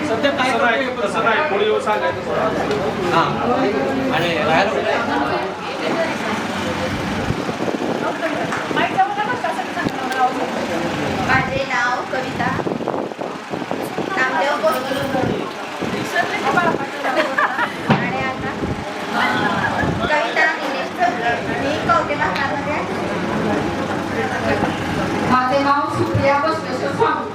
सध्या काय तसं नाही पुढे सांगायचं आणि माझे नाव कविता नामदेव आणि आता कविता निलेश मी कवटे भागामध्ये माझे नाव सुप्रिया बसवेश्वर स्वामी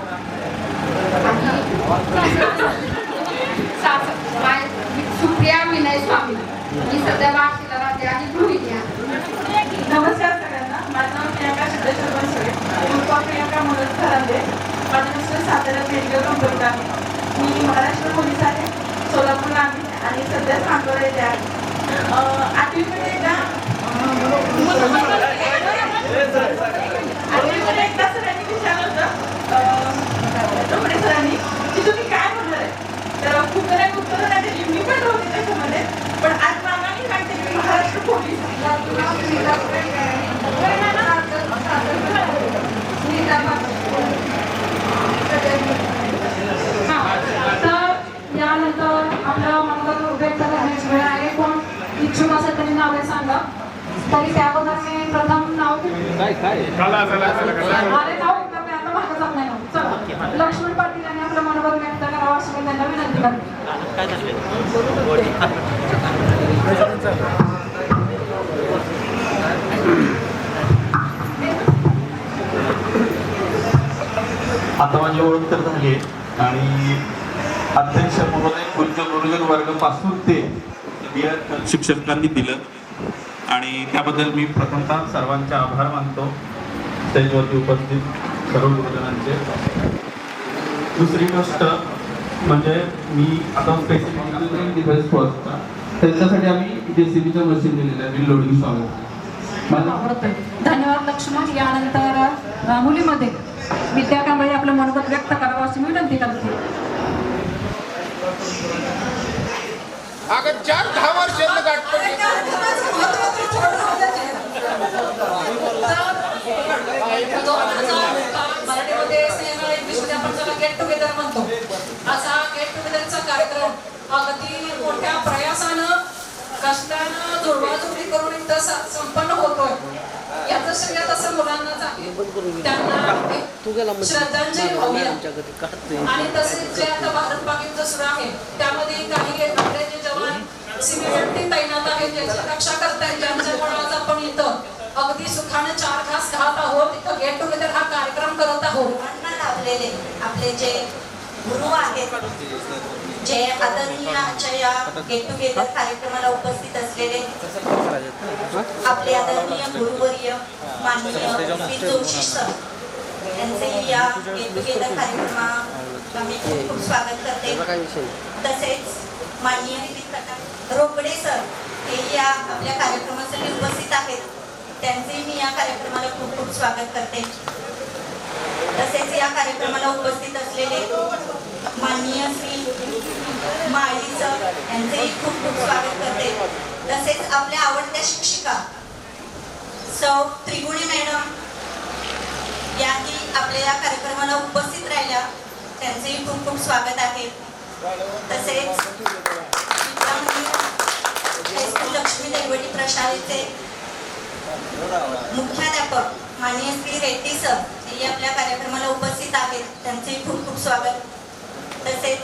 आणि सुप्रिया विनय स्वामी. मी सध्या वाशीला राहते आणि गृहिणी आहे. नमस्कार सगळ्यांना. माझं नाव प्रियंका सिद्धेश्वर बनसोडे. प्रियंका मदत करावे. माझं मिस्टर साताऱ्यात मेडिकल कंपनीत आहे. मी महाराष्ट्र पोलीस आहे, सोलापूरला आहे आणि सध्या सांगोला येथे आहे. आठवीमध्ये एकदा सरांनी विचारलं होतं डोंगरे सरांनी की तुम्ही काय म्हणणार आहे, तर खूप जणांनी उत्तर दिली. मी पण होते त्याच्यामध्ये, पण आज मामाने सांगते की महाराष्ट्र पोलीस. तर यानंतर आपल्या मनात व्यक्त करण्याची वेळ आहे. कोण इच्छुक असेल त्यांनी नावे सांगा. तरी त्याबद्दल मी प्रथम नाव अरे नाव मी आता मागं जात नाही. चला, लक्ष्मण पाटील यांनी आपलं मनोबल व्यक्त करावं असं मी त्यांना विनंती करते. आता माझी ओळख तर झाली आहे आणि अध्यक्ष महोदय गुरुजन वर्गापासून ते शिक्षकांनी दिलं आणि त्याबद्दल मी प्रथमतः सर्वांचे आभार मानतो, स्टेजवरती उपस्थित सर्व गुरुजनांचे. दुसरी गोष्ट म्हणजे मी आता स्पेसिफिक डिव्हाइस पोहोचता त्यांच्यासाठी आम्ही JCBचं मशीन दिलेलं आहे, बिल लोडिंग सॉल्व्हर. धन्यवाद लक्ष्मण. यानंतर मुलीमध्ये विद्या कांबळे आपलं मनोगत व्यक्त करावं अशी मी विनंती करते. अगं 4-10 वर्ष मराठीमध्ये इंग्लिशमध्ये आपण त्याला गेट टुगेदर म्हणतो. असा गेट टुगेदरचा कार्यक्रम अगदी मोठ्या प्रयासानं कष्टानं जुळवाजुळवी करून इथं संपन्न होतोय. याचं सगळ्यात असं मुलांनाच आहे, त्यांना श्रद्धांजली वाहूया. आणि तसेच जे आता भारत पाक युद्ध सुरू आहे त्यामध्ये काही आपले जे जवान सीमेवरती तैनात आहेत, ज्याची रक्षा करतायत, ज्यांच्यामुळे आज आपण इथं अगदी सुखाने 4 घास खात आहोत. इथं गेट टुगेदर हा कार्यक्रम करत आहोत. लावलेले आपले जे गुरु आहेत, जे आदरणीय या गेट टुगेदर कार्यक्रमाला उपस्थित असलेले आपले आदरणीय गुरुवर्य माननीय श्री जोशी सर यांचे या गेट टुगेदर कार्यक्रमात आम्ही खूप खूप स्वागत करते. तसेच माननीय श्री रोकडे सर हे या आपल्या कार्यक्रमासाठी उपस्थित आहेत, त्यांचे मी या कार्यक्रमाला खूप खूप स्वागत करते. तसेच या कार्यक्रमाला उपस्थित असलेले माननीय श्री माळी सर यांचेही खूप खूप स्वागत करते. तसेच आपल्या आवडत्या शिक्षिका सौ त्रिगुणी मॅडम याही आपल्या या कार्यक्रमाला उपस्थित राहिल्या, त्यांचेही खूप खूप स्वागत आहे. तसेच लक्ष्मी दैवटी प्रशालेचे मुख्याध्यापक माननीय श्री रेड्डी सर हे आपल्या कार्यक्रमाला उपस्थित आहेत, त्यांचे खूप खूप स्वागत. तसेच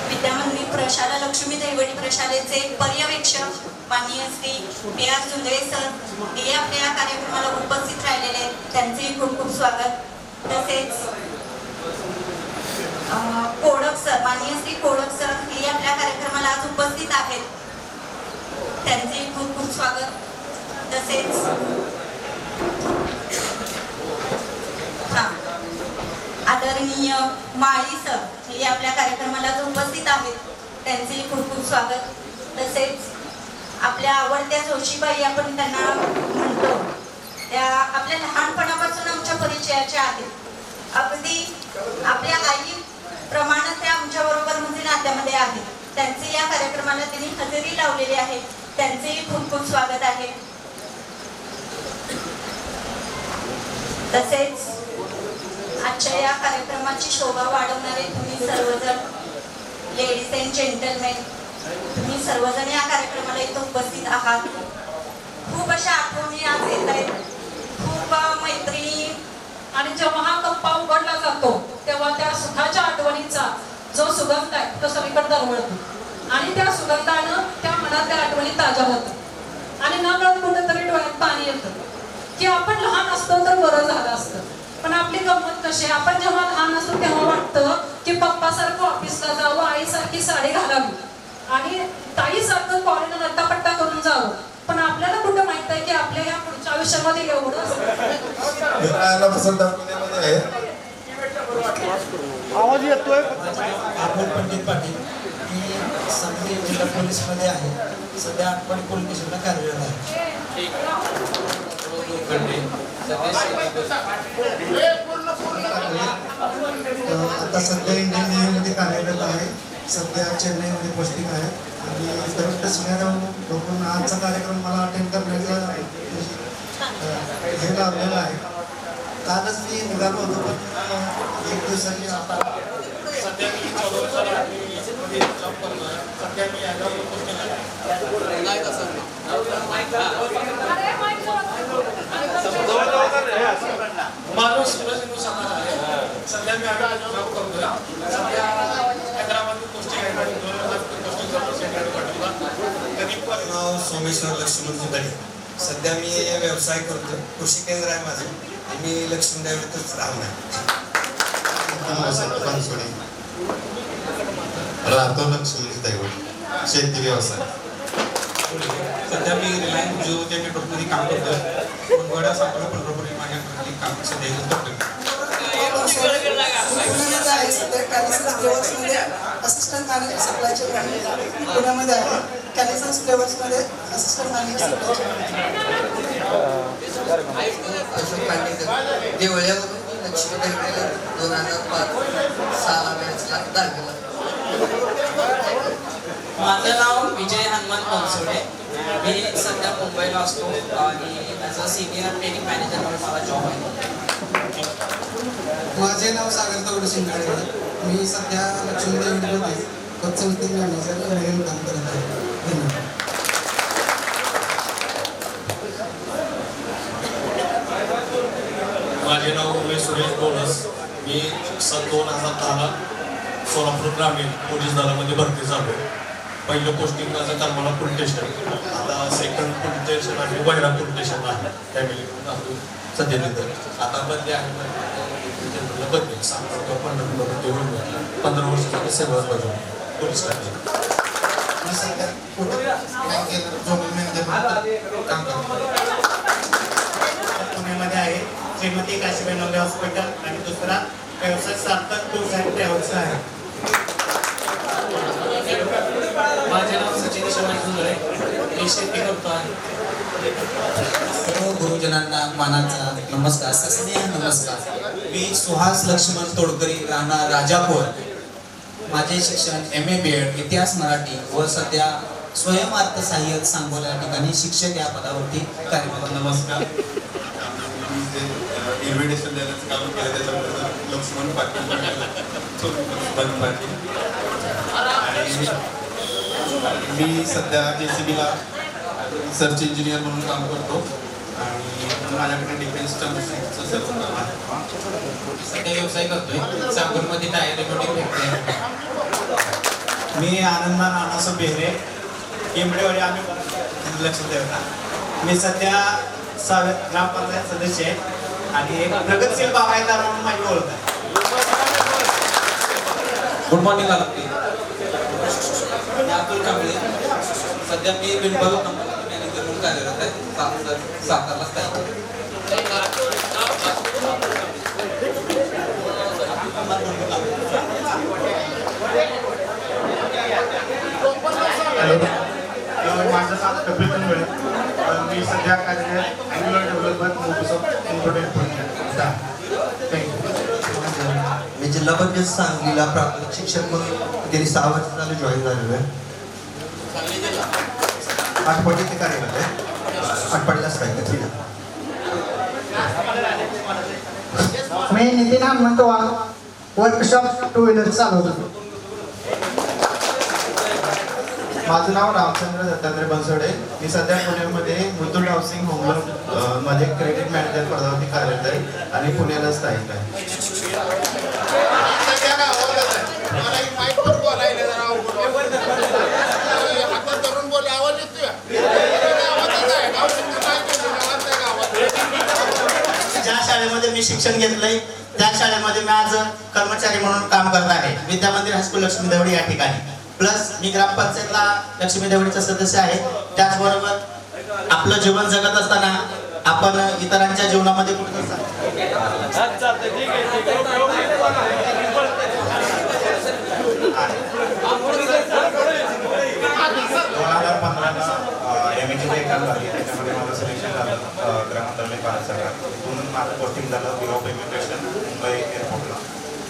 विद्यामंदिर प्रशाला लक्ष्मी दैवटी प्रशालेचे पर्यवेक्षक माननीय श्री PR जुंदळे सर हे आपल्या कार्यक्रमाला उपस्थित राहिलेले आहेत, त्यांचे खूप खूप स्वागत. तसेच कोडक सर माननीय श्री कोडक सर हे आपल्या कार्यक्रमाला आज उपस्थित आहेत, त्यांचे खूप खूप स्वागत. तसेच आदरणीय माळी सर हे आपल्या कार्यक्रमाला उपस्थित आहेत, त्यांचे खूप खूप स्वागत. तसेच आपल्या आवडत्या जोशीबाई आपण त्यांना म्हणतो, त्या आपल्या लहानपणापासून आमच्या परिचयाच्या आहेत. अगदी आपल्या आई प्रमाणे त्या आमच्या बरोबर म्हणजे नात्यामध्ये आहेत. त्यांचे या कार्यक्रमाला त्यांनी हजेरी लावलेली आहे, त्यांचेही खूप खूप स्वागत आहे. तसेच कार्यक्रमाची शोभा वाढवणारे तुम्ही सर्वजण, लेडीज अँड जेंटलमेन, तुम्ही सर्वजण या कार्यक्रमाला इथं उपस्थित आहात. खूप अशा आठवणी आज येत आहेत, खूप मैत्रिणी. आणि जेव्हा हा कप्पा उघडला जातो तेव्हा त्या सुखाच्या आठवणीचा जो सुगंध आहे तो सगळीकडे दरवळतो आणि त्या सुगंधानं त्या मनातल्या आठवणी ताज्या होतात आणि नकळत कुठेतरी डोळ्यात पाणी येतं की आपण लहान असतो तर बरं झालं असतं. पण आपली गंमत कशी आहे, आपण जेव्हा लहान असतो तेव्हा वाटतं की पप्पासारखं ऑफिसला जावं, आईसारखी साडी घालावी आणि ताईसारखं कॉलेजला नट्टापट्टा करून जावं. पण आपल्याला कुठं माहित आहे की आपल्या या पुढच्या आयुष्यामध्ये एवढं आवाज येतोय. अमोल पंडित पाटील, मी सांगली जिल्हा पोलीसमध्ये आहे. सध्या आटपाडी पोलीस स्टेशनला कार्यरत आहे. आता सध्या इंडियन नेव्हीमध्ये कार्यरत आहे. सध्या चेन्नईमध्ये पोस्टिंग आहे आणि करंट सिनेमा आजचा कार्यक्रम मला अटेंड करण्याचा हे लाभलेलं आहे. कालच मी निघालो होतो पण एक दिवसाची आता सध्या मी जॉब करतोय. सध्या मी हैदराबाद पोस्टिंग आहे. माझं सूरज हिंदू समाज आहे. सध्या मी जॉब करतोय. सध्या हैदराबाद पोस्टिंग आहे आणि 2000 पोस्टिंग कधी पण नाव सोमेश्वर लक्ष्मण सुधारे. सध्या मी व्यवसाय करतो. कृषी केंद्र आहे माझं. मी लक्ष्मीदेवीतच राहणार. राहतो लक्ष्मी दैवत शेती व्यवसाय. सध्या मी रिलायन्स जिओच्या नेटवर्कमध्ये काम करतोय. गोड्या सापडा पंढरपुरी माझ्या काम सध्या करतोय. असिस्टंट मॅनेजर सप्लाय चेन पुण्यामध्ये आहे. कॅलिसन्स फ्लेवर्समध्ये असिस्टंट मॅनेजर अशोक पांडेकर देवळ्यावरून लक्ष्मीदेवीला 2005-6 मॅचला दाखल. माझं नाव विजय हनुमान बनसोडे. मी सध्या मुंबईला असतो आणि as a senior training manager म्हणून मला जॉब आहे. माझे नाव सागर दौड शिंगाडे. मी सध्या लक्ष्मीदेवीमध्ये पतसंस्थेत मॅनेजर म्हणून काम करत आहे. धन्यवाद. माझे नाव उमेश सुरेश बोलस. मी सन 2010 सोलापूर ग्रामीण पोलीस दलामध्ये भरती झालो. पहिलं पोस्टिंग माझं करमाळा पोलीस स्टेशन. आता सेकंड पोलीस स्टेशन आहे वैरा पोलीस स्टेशन आहे. फॅमिली सध्या आता बदली आहे. बदली 15 वर्षासाठी सेवा बजावली पोलीस खात्यात. मी सध्या बँकेत झोनल मॅनेजर काम करतो. पुण्यामध्ये आहे. श्रीमती काशीबाई नवरे हॉस्पिटल आणि दुसरा व्यवसाय सार्थक टूर्स अँड ट्रॅव्हल्स आहे. माझे नाव सचिन शिवाजी जुंजळे. मी शेती करतो आहे. सर्व गुरुजनांना मानाचा नमस्कार. सस्नेह नमस्कार. मी सुहास लक्ष्मण तोडकरी, राहणार राजापूर. माझे शिक्षण MA BEd इतिहास मराठी व सध्या स्वयंअर्थ सहाय्यक सांगोला या ठिकाणी शिक्षक या पदावरती कार्यरत. नमस्कार. इन्व्हिटेशन देण्याचं काम केलं त्याच्याबद्दल लक्ष्मण पाटील आणि मी सध्या JCBला सर्च इंजिनियर म्हणून काम करतो आणि माझ्याकडे डिफेन्सच्या मशीनचं सर्व काम आहे. सध्या व्यवसाय करतोय. सांगोलमध्ये टायर रिपोर्टिंग फॅक्टरी. मी आनंदा नानासो बेहरे, केंबडेवाडी. आम्ही लक्ष देवता. मी सध्या 6व्या ग्रामपंचायत सदस्य आहे आणि एक प्रगतशील बागायतदार म्हणून माझी ओळख आहे. Good morning Abdul Kamble. सध्या मी बिनबाग कंपनी मॅनेजर म्हणून कार्यरत आहे. सातारला स्थायिक. हॅलो, माझं नाव कपिल कंबळे. मी सध्या कार्यरत अँग्युलर डेव्हलपमेंट मोफिसॉफ्ट इन्फोटेनमेंट. थँक्यू. मी जिल्हा परिषद सांगलीला प्राथमिक शिक्षक म्हणून गेली 6 वर्ष झाले जॉईन झालेलो आहे. आठवडीचे कार्यरत आहे. आठवडीलाच काय मी नितीन हनुमंत वाघ वर्कशॉप 2 व्हीलर चालवतो. माझं नाव रामचंद्र दत्तात्रय बनसोडे. मी सध्या पुण्यामध्ये मुथूट हाऊसिंग होम लोन मध्ये क्रेडिट मॅनेजर पदावरती कार्यरत आहे आणि पुण्याला स्थायिक आहे. ज्या शाळेमध्ये मी शिक्षण घेतलंय त्या शाळेमध्ये मी आज कर्मचारी म्हणून काम करत आहे. विद्या मंदिर हायस्कूल लक्ष्मी देवडी या ठिकाणी. प्लस मी ग्रामपंचायतला लक्ष्मी देवडीचा सदस्य आहे. त्याचबरोबर आपलं जीवन जगत असताना आपण इतरांच्या जीवनामध्ये कुठं 2015ला MA एक्झाम झाली. त्याच्यामध्ये माझं सिलेक्शन झालं ग्रामांतर्गत भारत सरकार. तिथून माझं पोस्टिंग झालं ब्युरो ऑफ इमिग्रेशन मुंबई एअरपोर्टला.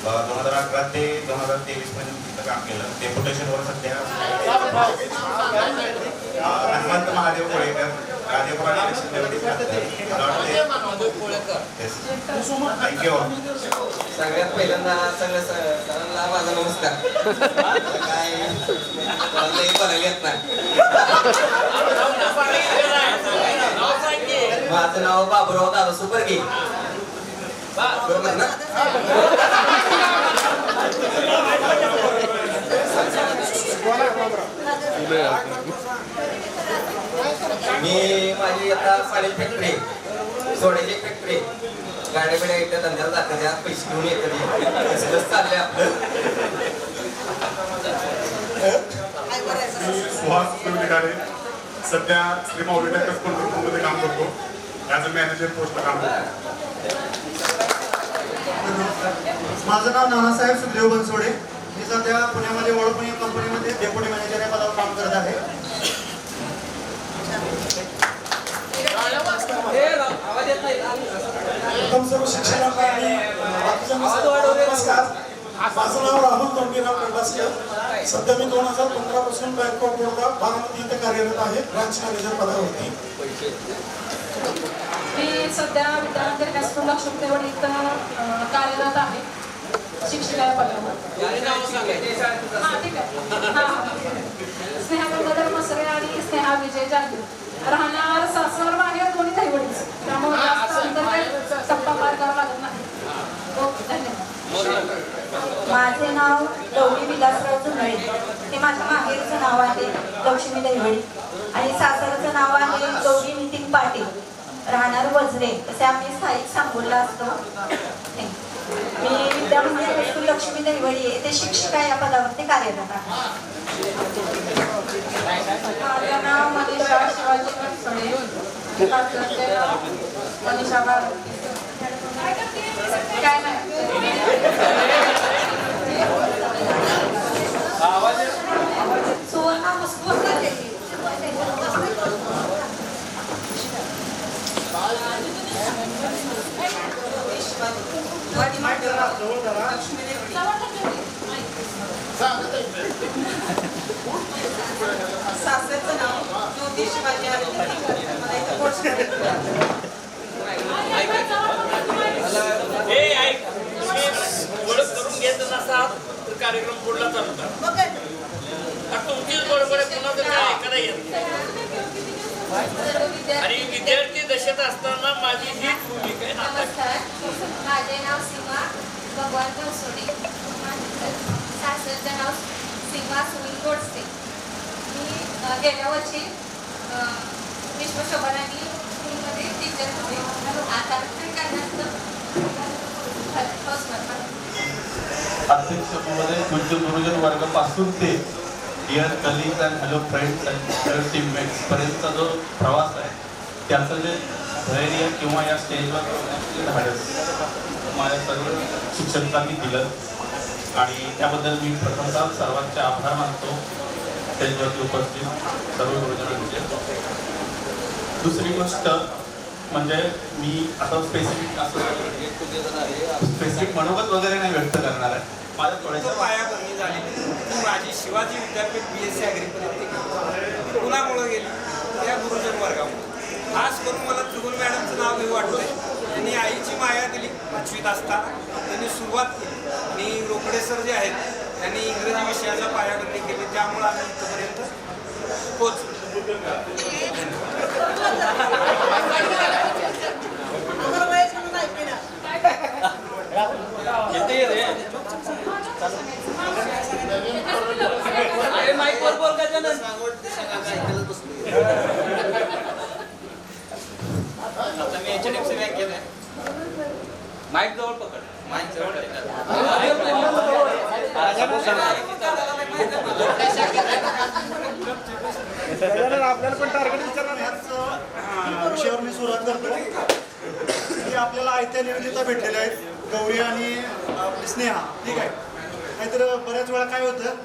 2011 ते 2023 पर्यंत तिथं काम केलं. डेप्युटेशनवर सध्या हनुमंत महादेव कोळेकर राजेपुरा लक्ष्मी देवडी. थँक्यू. सगळ्यात पहिल्यांदा सगळ्यांना माझा नमस्कार. काय येत नाही. माझं नाव बाबुराव दादा सुपरगी. बरोबर ना? मी माझी आता साडी फॅक्टरी सोड्याची फॅक्टरी गाड्या बिड्या एकट्या धंद्याला जातात त्या पैसे घेऊन येतात. सगळं चाललंय आपलं. सुहास शिवधिकारी. सध्या श्री माऊली टॅक्स कंट्रोलमध्ये काम करतो. ॲज अ मॅनेजर पोस्टला काम करतो. माझं नाव नानासाहेब सुखदेव बनसोडे. मी सध्या पुण्यामध्ये वडोपुणे कंपनीमध्ये डेप्युटी मॅनेजर या पदावर काम करत आहे. प्रथम सर्व शिक्षकांना आणि नमस्कार. माझं नाव राहुल तोंडीराव कंडासकर. सध्या मी 2015 पासून बँक ऑफ बरोडा बारामती इथे कार्यरत आहे ब्रांच मॅनेजर पदावरती. मी सध्या विद्यानंतर हायस्कूल लक्ष्मी देवडी इथं कार्यरत आहे शिक्षिका या पदावर. ठीक आहे. स्नेहा गंगाधर मसरे आणि स्नेहा विजय जागीर. राहणार सासवड माहेर दोन्ही दहिवडीच. त्यामुळे जास्त अंतर काही टप्पा पार करावा लागत नाही. ओके, धन्यवाद. माझे नाव गौरी विलासराव जुनळे. हे माझ्या माहेरचं नाव आहे लक्ष्मी दहिवडी आणि सासरचं नाव आहे गौरी नितीन पाटील. राहणार वजरे. तसे आम्ही स्थायिक सांगोलला असतो. मी विद्यामंदिर हायस्कूल लक्ष्मी दहिवडी येथे शिक्षिका या पदावरती कार्यरत आहे. माझं नाव मनीषा शिवाजी बनसोडे. मनीषा काय नाही. सुवर्णा मुस्कुर. सासऱ्याचं नाव ज्योती शिवाजी मला इथं कोर्स ओळख करून घेत नसाल तर कार्यक्रम पुढला चालू तुमची बरोबर कोणाचं काय ऐकायला येत. आणि विद्यार्थी दशेत असताना माझी ही भूमिका आहे. नमस्कार, माझे नाव सीमा भगवान बनसोडे. सासरचं नाव सीमा सुनील गोडसे. मी गेल्या वर्षी विश्वशोभरानी स्कूलमध्ये टीचर होते. आता अध्यक्ष महोदय, पूज्य गुरुजन वर्गापासून ते dear colleagues and hello friends and teammates पर्यंतचा जो प्रवास आहे त्याचं जे धैर्य किंवा या स्टेजवर धाडस माझ्या सर्व शिक्षकांनी दिलं आणि त्याबद्दल मी प्रथमतः सर्वांचे आभार मानतो. स्टेजवरती उपस्थित सर्व गुरुजनांचे. दुसरी गोष्ट म्हणजे मी आता स्पेसिफिक मनोगत वगैरे नाही व्यक्त करणार आहे. माझ्या थोड्याशा पायाभरणी झाली. माझी शिवाजी विद्यापीठ BSc ॲग्रीपर्यंत कुणामुळे गेली त्या गुरुजन वर्गामुळे. खास करून मला त्रिगुण मॅडमचं नाव घेऊ वाटतंय. त्यांनी त्यांनी आईची माया दिली 5वीत असताना त्यांनी सुरुवात केली आणि रोकडे सर जे आहेत त्यांनी इंग्रजी विषयाचा पायाभरणी केली, त्यामुळे आम्ही इथपर्यंत पोहोचलो. आता मी HDFC बँकेत आहे. माईक जवळ पकड. माईक जवळ आपल्याला पण टार्गेट विचारणार ह्याच विषयावर मी सुरुवात करतो की आपल्याला आयत्या निवेदिता भेटलेल्या आहेत गौरी आणि आपली स्नेहा, ठीक आहे. नाहीतर बऱ्याच वेळा काय होतं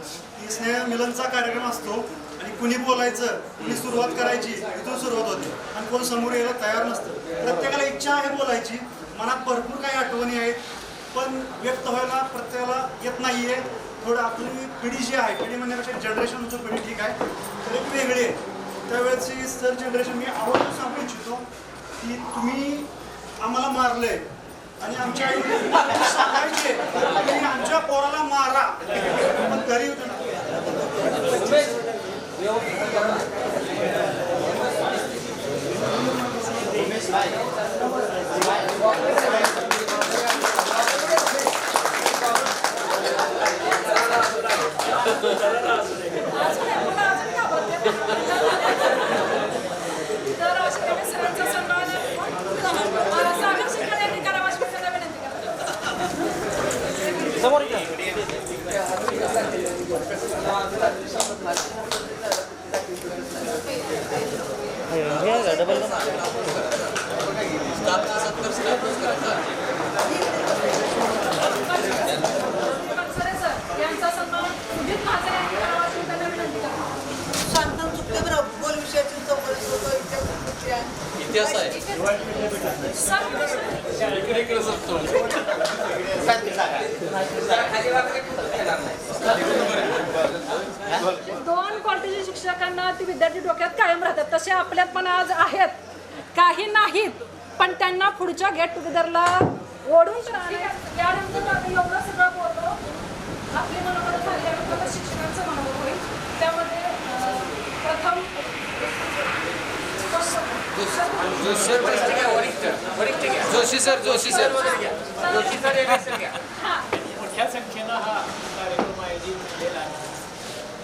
की स्नेह मिलनचा कार्यक्रम असतो आणि कुणी बोलायचं, कुणी सुरुवात करायची, इथून सुरुवात होते आणि कोण समोर यायला तयार नसतं. प्रत्येकाला इच्छा आहे बोलायची, मनात भरपूर काही आठवणी आहेत, पण व्यक्त व्हायला प्रत्येकाला येत नाहीये. थोडं आपली पिढी जी आहे, पिढी म्हणण्यापेक्षा जनरेशनची पिढी ठीक आहे, तर एक वेगळी आहे. त्यावेळेची सर जनरेशन मी आवर्जून सांगू इच्छितो की तुम्ही आम्हाला मारलंय आणि आमच्या आईने सांगायचे की आमच्या पोराला मारा, पण घरी होतं ना. इतिहास आहे. दोन क्वालिटीच्या शिक्षकांना ती विद्यार्थी डोक्यात कायम राहतात, तसे आपल्यात पण आज आहेत. काही नाहीत पण त्यांना पुढच्या गेट टुगेदरला ओढून यानंतर आपण एवढं सगळं बोलतो. आपली मनोबल झाल्यानंतर शिक्षकांचं मनोबल होईल. त्यामध्ये प्रथम जोशी सर मोठ्या संख्येनं हा कार्यक्रम आयोजित केलेला आहे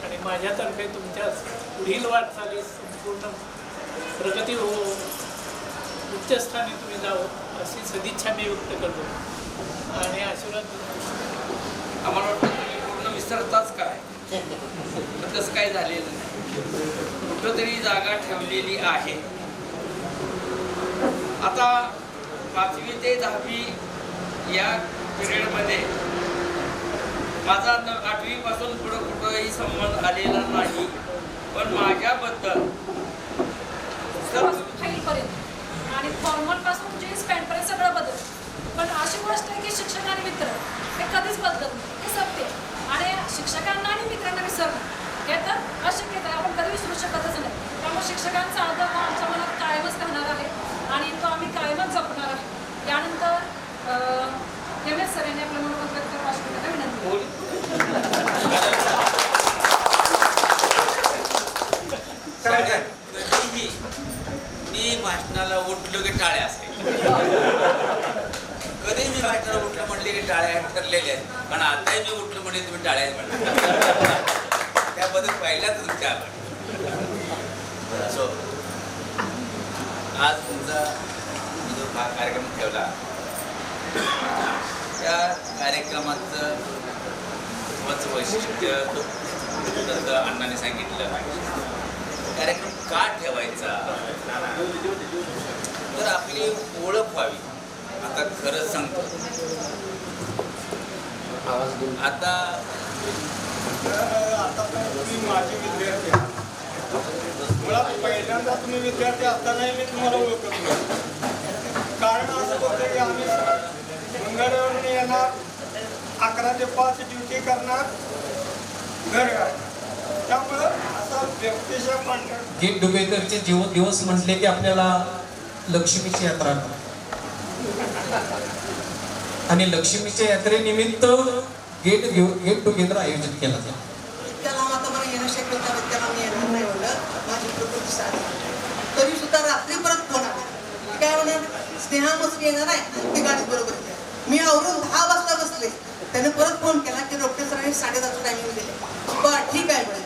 आणि माझ्यातर्फे तुमच्या पुढील वाटचाली संपूर्ण प्रगती हो, उच्चस्थानी तुम्ही जावं अशी सदिच्छा मी व्यक्त करतो आणि आशीर्वाद देतो. आम्हाला वाटतं तुम्ही पूर्ण विसरताच काय, पण तसं काही झालेलं नाही. कुठंतरी जागा ठेवलेली आहे. आता 5वी ते 10वी या पिरियडमध्ये माझा 8वी पासून पुढं कुठंही संबंध आलेला नाही, पण माझ्याबद्दल फाईलपर्यंत आणि फॉर्मल पासून जीन्स पॅन्टपर्यंत सगळं बदल. पण अशी गोष्ट आहे की शिक्षक आणि मित्र हे कधीच बदलत नाही, हे सत्य. आणि शिक्षकांना आणि मित्रांना विसरणं हे तर अशक्य आहे, आपण कधी विसरू शकतच नाही. त्यामुळे शिक्षकांचा आदर हा आमच्या मनात कायमच राहणार आहे आणि तो आम्ही कायमच जपणार आहे. यानंतर MS सर यांनी आपलं मनोबल व्यक्त करावं अशी विनंती. कधीही मी भाषणाला उठलो की टाळ्या असते. कधी मी भाषणाला उठलं म्हटले की टाळ्या ठरलेल्या आहेत, पण आताही मी उठलो म्हणजे तुम्ही टाळ्या म्हणता, त्याबद्दल पहिल्याच तुमच्या असो. आज तुमचा जो हा कार्यक्रम ठेवला त्या कार्यक्रमाचं महत्त्वाचं वैशिष्ट्य जसं अण्णाने सांगितलं, कार्यक्रम का ठेवायचा तर आपली ओळख व्हावी. आता खरंच सांगतो, आता तुम्ही माझे विद्यार्थी मुळात पहिल्यांदा तुम्ही विद्यार्थी असतानाही मी तुम्हाला ओळखत नाही. कारण असं होतं की आम्ही मंगळवारून येणार, 11 ते 5 ड्युटी करणार, घर त्यामुळं असा व्यक्तिशा कॉन्टॅक्ट. गेट टुगेदरचे दिवस म्हटले की आपल्याला लक्ष्मीची यात्रा आणि लक्ष्मीच्या यात्रेनिमित्त गेट टुगेदर आयोजित केला जातो. त्याला आता मला येणं शक्य होतं, त्याला मी येणार नाही म्हणलं, माझी प्रकृती साधी. तरी सुद्धा रात्री परत फोन आला. ती काय म्हणणार, स्नेहा मस्ती येणार आहे, ती गाडी बरोबर घ्या. मी आवरून 10 वाजता बसले. त्याने परत फोन केला की डॉक्टर सरांनी 10:30 टायमिंग दिले. बरं ठीक आहे म्हणे.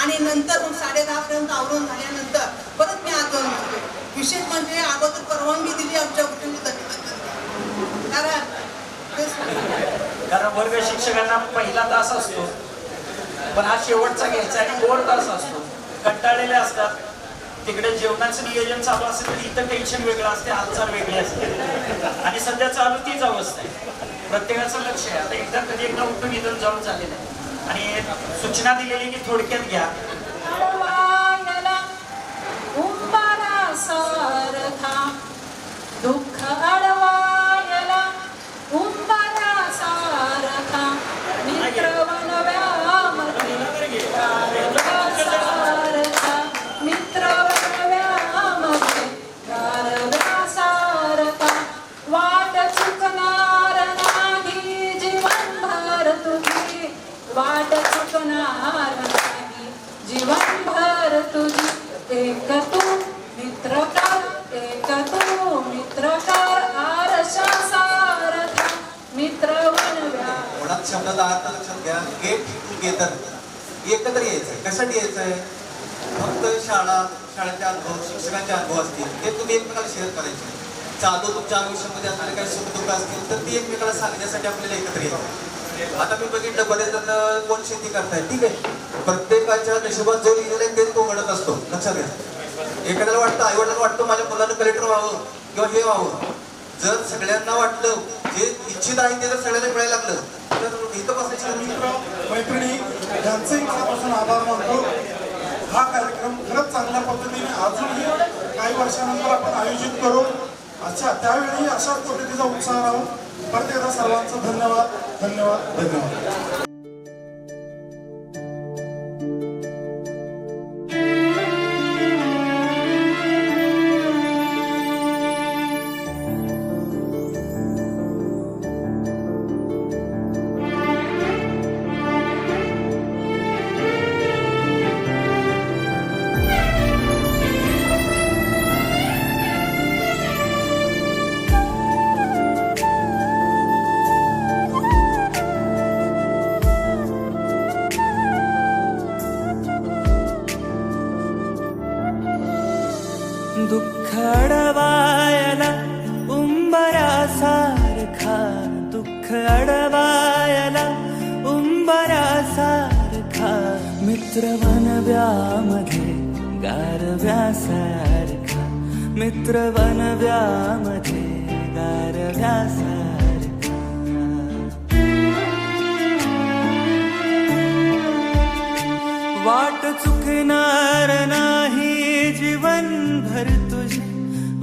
आणि नंतर मग 10:30 पर्यंत आवरून झाल्यानंतर परत मी आत जाऊन बसले. विशेष म्हणजे अगोदर परवानगी दिली आमच्या कुटुंबी कारण वर्ग शिक्षकांना पहिला तास असतो, पण हा शेवटचा घ्यायचा आणि गोड तास असतो. कंटाळलेले असतात, तिकडे जेवणाचं नियोजन चालू असेल तर इथं टेन्शन वेगळं असते, हालचाल वेगळी असते. आणि सध्या चालू तीच अवस्था आहे. प्रत्येकाचं लक्ष आहे. आता एकदा उठून इथून जाऊन झालेलं आहे आणि सूचना दिलेली की थोडक्यात घ्या. दुःख अडवायला उंबरासारखा मित्र बनव्यामध्ये गारव्यासारखा मित्र बनव्यामध्ये गारव्यासारखा वाट चुकणार नाही जीवनभर तुझी वाट चुकणार नाही जीवनभर तुझी एक तू मित्रकार एक तू मित्रकार आरशा सारखा मित्र बनव्या. मुळात शब्दाचा अर्थ लक्षात घ्या. गेट टुगेदर एकत्र यायचंय. कशासाठी यायचंय? फक्त शाळेचे अनुभव, शिक्षकांचे अनुभव असतील ते तुम्ही एकमेकाला शेअर करायचे. चालू तुमच्या आयुष्यामध्ये असणारे काही सुखदुःख असतील तर ती एकमेकाला सांगण्यासाठी आपल्याला एकत्र यायचं. आता मी बघितलं बरेच जण कोण शेती करतायत, ठीक आहे, प्रत्येकाच्या नशिबात जो लिहिलेला आहे तेच तो घडत असतो. लक्षात घ्या. एखाद्याला वाटतं, आईवडिलांना वाटतं माझ्या मुलानं कलेक्टर व्हावं किंवा हे व्हावं. जर सगळ्यांना वाटलं जे इच्छित आहे ते जर सगळ्यांना मिळायला लागलं तर इथं बसायची मित्र मैत्रिणी यांचंही मनापासून आभार मानतो. हा कार्यक्रम खरंच चांगल्या पद्धतीने अजूनही काही वर्षानंतर आपण आयोजित करू. त्यावेळी अशाच पद्धतीचा उत्साह राहून परत एकदा सर्वांचं धन्यवाद धन्यवाद धन्यवाद. दुःख अडवायला उंबरासारखा दुःख अडवायला उंबरासारखा मित्र बनव्यामध्ये गारव्यासारखा मित्र बनव्यामध्ये गारव्यासारखा वाट चुकणार नाही जीवनभर तुझी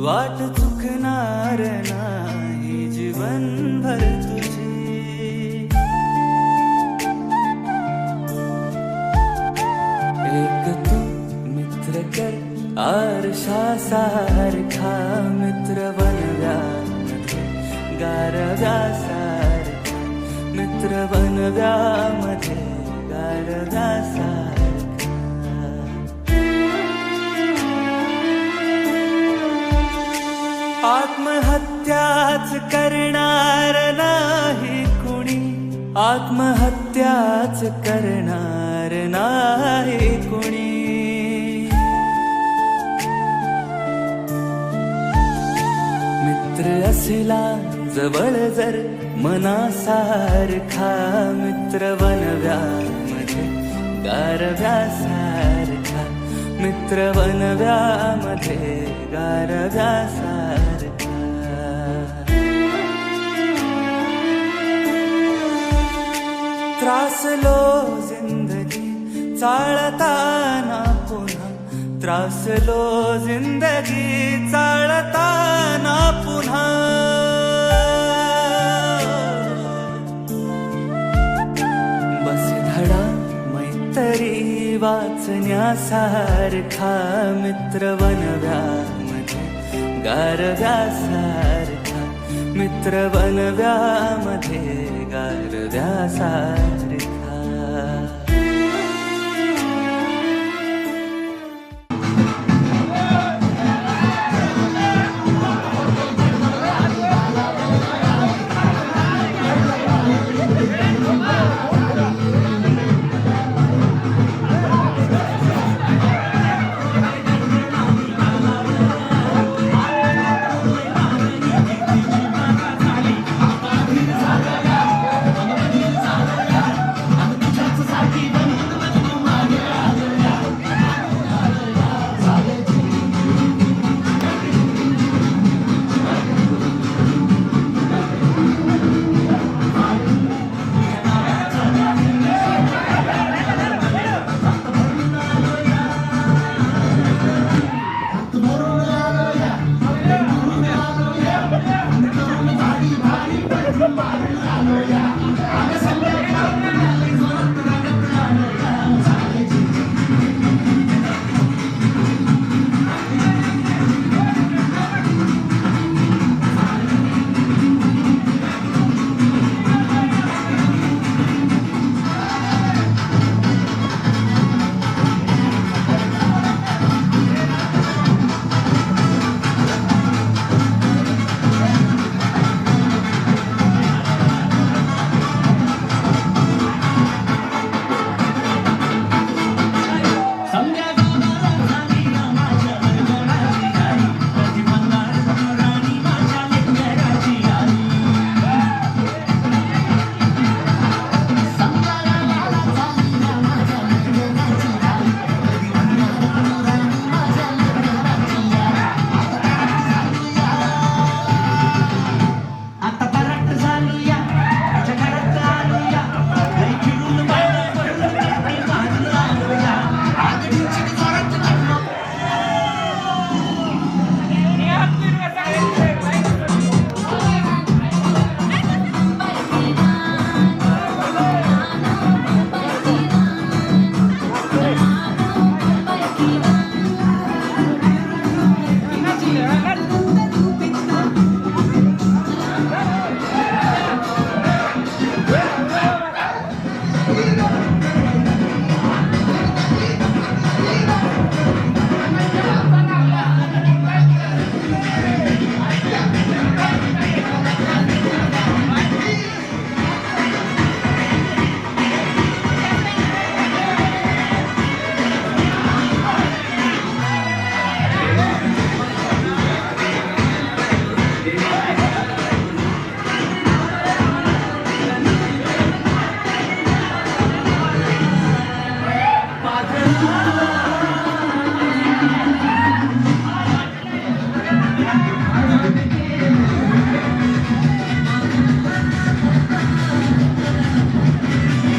वाट चुकणार नाही जीवनभर तुझी एक तू मित्र कर आरशा सारखा मित्र बनव्यामध्ये गारव्यासारखा मित्र बनव्यामध्ये गारव्यासारखा आत्महत्याच करणार नाही कुणी आत्महत्याच करणार नाही कुणी मित्र असला जवळ जर मनासारखा मित्र बनव्यामध्ये गारव्यासारखा मित्र बनव्यामध्ये गारव्यासारखा त्रासलो जिंदगी चालताना पुन्हा त्रासलो जिंदगी चालताना पुन्हा बस धडा मैत्री वाचण्यासारखा मित्र बनव्यामध्ये गारव्यासारखा मित्र बनव्यामध्ये गारव्यासारखे